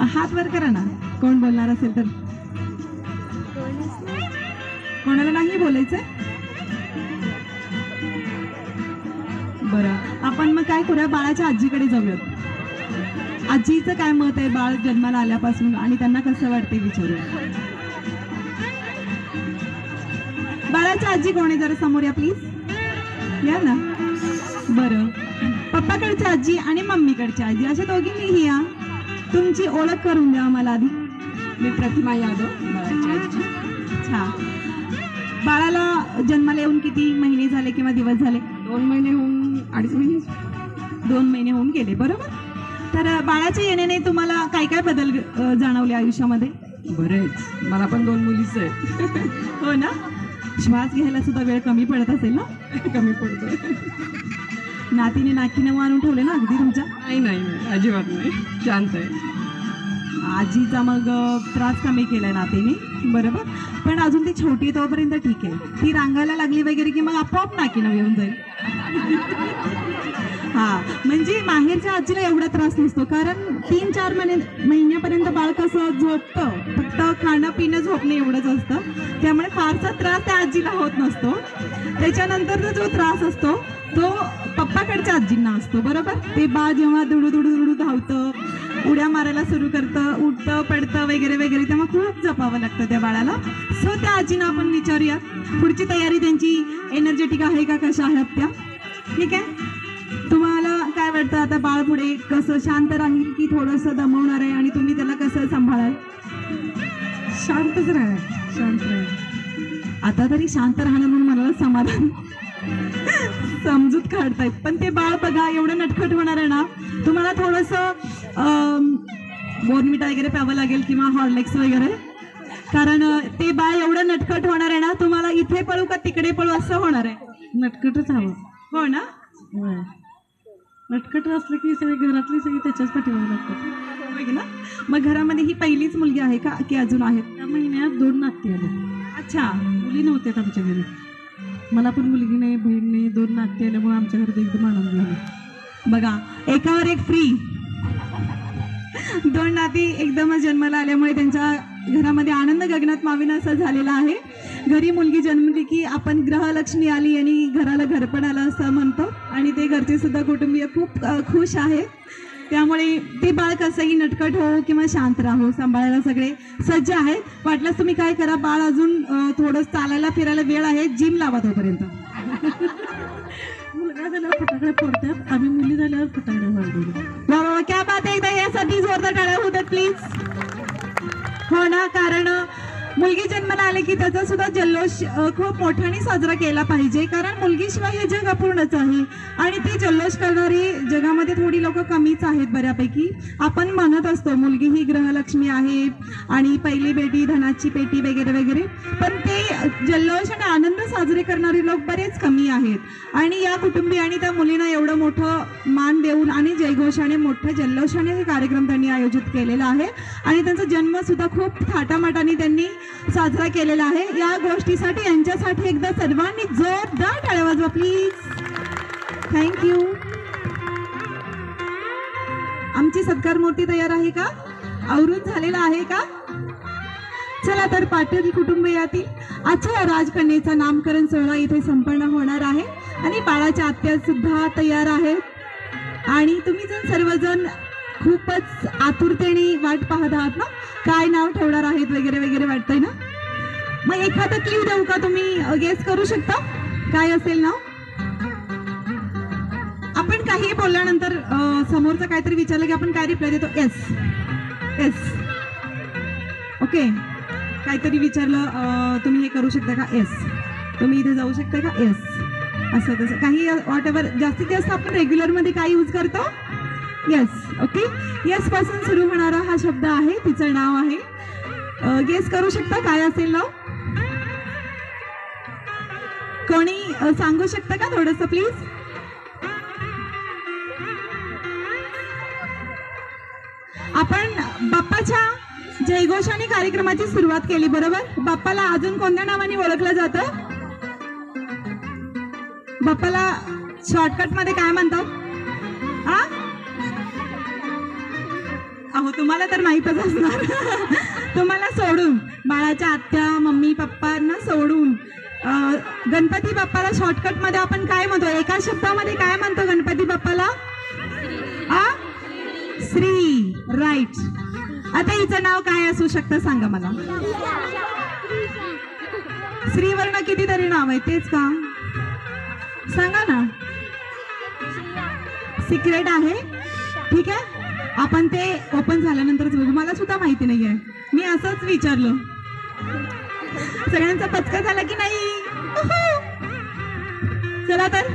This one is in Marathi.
हात वर करा ना, कोण बोलणार असेल तर. कोणाला नाही बोलायचंय? बरं, आपण मग काय करूया, बाळाच्या आजीकडे जाऊयात. आजीचं काय मत आहे बाळ जन्माला आल्यापासून आणि त्यांना कसं वाटते विचारूया. बाळाच्या आजी कोण आहे, जरा समोर या प्लीज, या ना. बरं, पप्पाकडची आजी आणि मम्मीकडची आजी अशा दोघींनीही या. तुमची ओळख करून द्या आम्हाला आधी. मी प्रतिमा यादव, बाळाची आजी. अच्छा, बाळाला जन्माला येऊन किती महिने झाले किंवा दिवस झाले? 2 महिने होऊन 2.5 महिने. 2 महिने होऊन गेले, बरोबर. तर बाळाच्या येण्याने तुम्हाला काय काय बदल जाणवले आयुष्यामध्ये? बरेच, मला पण 2 मुलीच आहेत. हो ना, श्वास घ्यायला सुद्धा वेळ कमी पडत असेल ना? कमी पडतो. नातीने नाकीनं मारून ठेवले ना अगदी तुमच्या? नाही नाही, अजिबात नाही, शांत आहे. आजीचा मग त्रास कमी केलाय नातीने, बरोबर. पण अजून ती छोटी आहे तोपर्यंत ठीक आहे. ती रांगायला लागली वगैरे की मग आपोआप नाकीनं येऊन जाईल. हा, म्हणजे माहेरच्या आजीला एवढा त्रास नसतो, कारण 3-4 महिन्यापर्यंत बाळ कसं झोपतं, फक्त खाणं पिणं झोपणं एवढंच असतं. त्यामुळे फारसा त्रास त्या आजीला होत नसतो. त्याच्यानंतरचा जो त्रास असतो तो पप्पाकडच्या आजींना असतो, बरोबर. ते बाळ जेव्हा दुडू दुडू दुडू धावतं, उड्या मारायला सुरू करतं, उठतं पडतं वगैरे वगैरे, तेव्हा खूप जपावं लागतं त्या बाळाला. सो त्या आजींना आपण विचारूया, पुढची तयारी त्यांची एनर्जेटिक आहे का, कशा आहेत त्या? ठीक आहे. तुम्हाला काय वाटतं, आता बाळ पुढे कसं शांत राहील की थोडंसं दमवणार आहे, आणि तुम्ही त्याला कसं सांभाळाल? शांतच राहा, शांत राहा. आता तरी शांत राहणं म्हणून मला समाधान, समजूत काढतायत. पण ते बाळ बघा एवढं नटखट होणार आहे ना, तुम्हाला थोडंसं बोर्नविटा वगैरे प्यावं लागेल किंवा हॉर्लिक्स वगैरे, कारण ते बाळ एवढं नटखट होणार आहे ना, तुम्हाला इथे पळू का तिकडे पळू असं होणार आहे. नटकटच हवं. हो ना. नटकट असलं की सगळी घरातली सगळी त्याच्याच पाठीमागे लागतात ना. मग घरामध्ये ही पहिलीच मुलगी आहे का की अजून आहेत? त्या महिन्यात 2 नाती आले. अच्छा, मुली नव्हत्यात आमच्या घरी. मला पण मुलगी नाही, बहीण नाही, 2 नाती आल्यामुळे आमच्या घरात एकदम आनंद झाला. बघा, एकावर एक फ्री. 2 नाती एकदमच जन्माला आल्यामुळे त्यांच्या घरामध्ये आनंद गगनात मावेना असं झालेला आहे. घरी मुलगी जन्मली की आपण ग्रहलक्ष्मी आली आणि घराला घरपण आलं असं म्हणतो, आणि ते घरचे सुद्धा कुटुंबीय खूप खुश आहेत. त्यामुळे ते बाळ कसंही नटकट हो किंवा शांत राहो, सांभाळायला सगळे सज्ज आहेत. वाटल्यास तुम्ही काय करा, बाळ अजून थोडं चालायला फिरायला वेळ आहे, जिम लावा तोपर्यंत. मुलगा झाल्यावर फटाकडे फोडतात, आम्ही मुली झाल्यावर फटाकडे फोडतो. बाबा क्या बात आहे, एकदा यासाठी जोरदार टाळ्या होतात प्लीज. हो ना, कारण मुलगी जन्माला आले की त्याचा सुद्धा जल्लोष खूप मोठ्याने साजरा केला पाहिजे, कारण मुलगीशिवाय हे जग अपूर्णच आहे. आणि ते जल्लोष करणारी जगामध्ये थोडी लोक कमीच आहेत बऱ्यापैकी. आपण म्हणत असतो मुलगी ही ग्रहलक्ष्मी आहे आणि पहिली बेटी धनाची पेटी वगैरे वगैरे, पण ते जल्लोष आणि आनंद साजरे करणारे लोक बरेच कमी आहेत. आणि या कुटुंबियांनी त्या मुलींना एवढं मोठं मान देऊन आणि जयघोषाने मोठ्या जल्लोषाने हे कार्यक्रम त्यांनी आयोजित केलेला आहे, आणि त्यांचा जन्म सुद्धा खूप थाटामाटाने त्यांनी साजरा केलेला आहे. या गोष्टीसाठी यांच्यासाठी एकदा सर्वांनी जोरदार टाळ्या वाजवा प्लीज. थँक्यू. आमची सत्कार मूर्ती तयार आहे का, आवरून झालेला आहे का? चला तर पाटील कुटुंबियातील आजच्या राजकन्येचा नामकरण सोहळा इथे संपन्न होणार आहे, आणि बाळाच्या आत्या सुद्धा तयार आहेत. आणि तुम्ही जर सर्वजण खूपच आतुरतेने वाट पाहत आहात ना, काय नाव ठेवणार आहेत वगैरे वगैरे वाटतंय ना. मग एखादं क्ल्यू देऊ का, तुम्ही गेस करू शकता काय असेल नाव? आपण काही बोलल्यानंतर समोरचं काहीतरी विचारलं की आपण काय रिप्लाय देतो? एस. एस. ओके, काहीतरी विचारलं तुम्ही हे करू शकता का? एस. तुम्ही इथे जाऊ शकता का? एस. असं तसं काही वॉट एव्हर, जास्तीत जास्त आपण रेग्युलरमध्ये काय यूज करतो? येस. ओके, येस पासून सुरू होणारा हा शब्द आहे, तिचं नाव आहे. गेस करू शकता काय असेल नाव? कोणी सांगू शकता का थोडंसं प्लीज? आपण बाप्पाच्या जयघोषाने कार्यक्रमाची सुरुवात केली, बरोबर. बाप्पाला अजून कोणत्या नावाने ओळखलं जातं? बाप्पाला शॉर्टकट मध्ये काय म्हणतात? हा, अहो तुम्हाला तर माहीतच असणार. तुम्हाला सोडून, बाळाच्या आत्या मम्मी पप्पांना सोडून गणपती बाप्पाला शॉर्टकट मध्ये आपण काय म्हणतो, एका शब्दामध्ये काय म्हणतो गणपती बाप्पाला? श्री. राईट. आता हिचं नाव काय असू शकतं सांगा मला. श्रीवर्ण कितीतरी नाव आहे, तेच का? सांगा ना. सिक्रेट आहे. ठीक आहे, आपण ते ओपन झाल्यानंतरच बघू. मला सुद्धा माहिती नाहीये, मी असंच विचारलं. सगळ्यांचा पचका झाला की नाही? चला तर